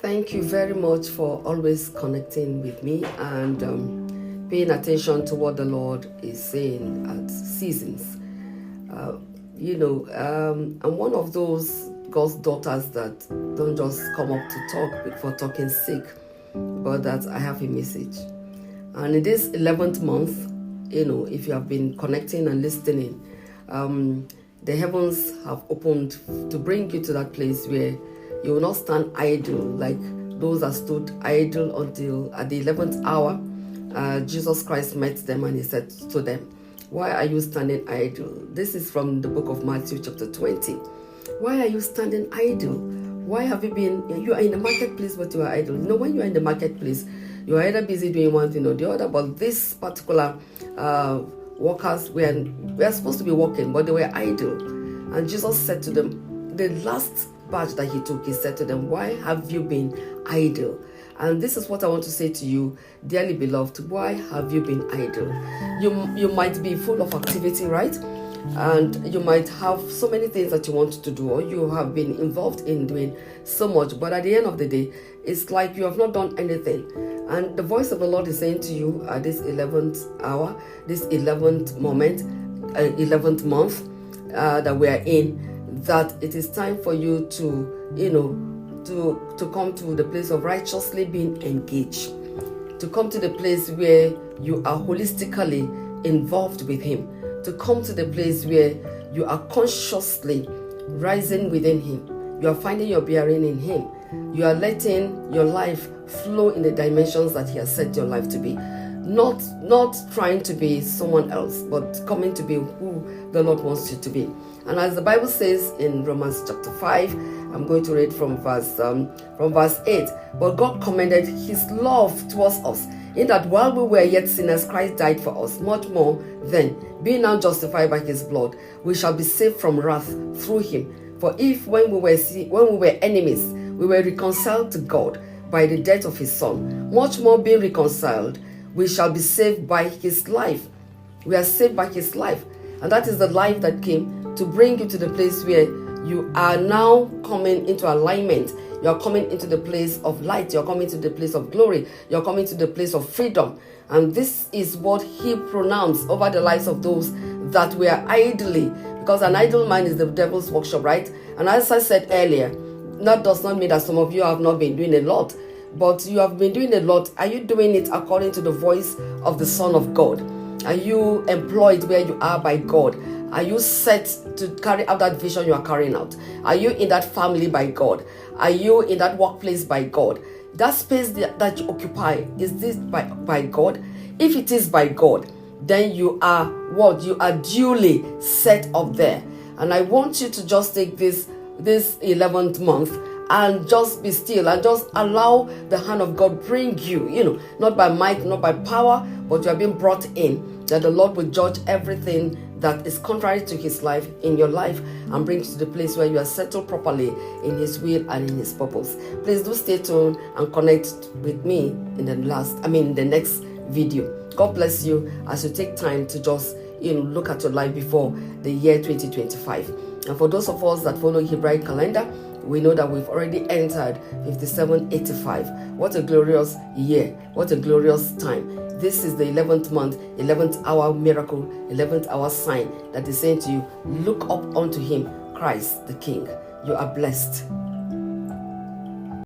Thank you very much for always connecting with me and paying attention to what the Lord is saying at seasons. I'm one of those God's daughters that don't just come up to talk for talking sake, but that I have a message. And in this 11th month, if you have been connecting and listening, the heavens have opened to bring you to that place where you will not stand idle like those that stood idle until at the 11th hour. Jesus Christ met them and he said to them, "Why are you standing idle?" This is from the book of Matthew chapter 20. Why are you standing idle? Why have you are in the marketplace but you are idle? When you are in the marketplace, you are either busy doing one thing or the other, but this particular workers were supposed to be working, but they were idle. And Jesus said to them, the last batch that he took, he said to them, "Why have you been idle?" And this is what I want to say to you, dearly beloved. Why have you been idle? You might be full of activity, right? And you might have so many things that you want to do, or you have been involved in doing so much, but at the end of the day, it's like you have not done anything. And the voice of the Lord is saying to you at this 11th hour, this 11th moment, 11th month that we are in, that it is time for you to come to the place of righteously being engaged, to come to the place where you are holistically involved with Him, to come to the place where you are consciously rising within Him. You are finding your bearing in Him. You are letting your life flow in the dimensions that He has set your life to be. Not trying to be someone else, but coming to be who the Lord wants you to be. And as the Bible says in Romans chapter 5, I'm going to read from verse 8. But God commended His love towards us, in that while we were yet sinners, Christ died for us. Much more then, being now justified by His blood, we shall be saved from wrath through Him. For if when we were enemies, we were reconciled to God by the death of His Son, much more being reconciled, we shall be saved by His life. We are saved by His life. And that is the life that came to bring you to the place where you are now coming into alignment. You are coming into the place of light. You are coming to the place of glory. You are coming to the place of freedom. And this is what He pronounced over the lives of those that were idly. Because an idle mind is the devil's workshop, right? And as I said earlier, that does not mean that some of you have not been doing a lot. But you have been doing a lot. Are you doing it according to the voice of the Son of God? Are you employed where you are by God? Are you set to carry out that vision you are carrying out? Are you in that family by God? Are you in that workplace by God? That space that you occupy, is this by God? If it is by God, then you are what? You are duly set up there. And I want you to just take this 11th month and just be still and just allow the hand of God bring you, not by might, not by power, but you are being brought in, that the Lord will judge everything that is contrary to His life in your life and bring you to the place where you are settled properly in His will and in His purpose. Please do stay tuned and connect with me in the next video. God bless you as you take time to just look at your life before the year 2025. And for those of us that follow Hebraic calendar, we know that we've already entered 5785. What a glorious year. What a glorious time. This is the 11th month, 11th hour miracle, 11th hour sign that is saying to you, look up unto Him, Christ the King. You are blessed.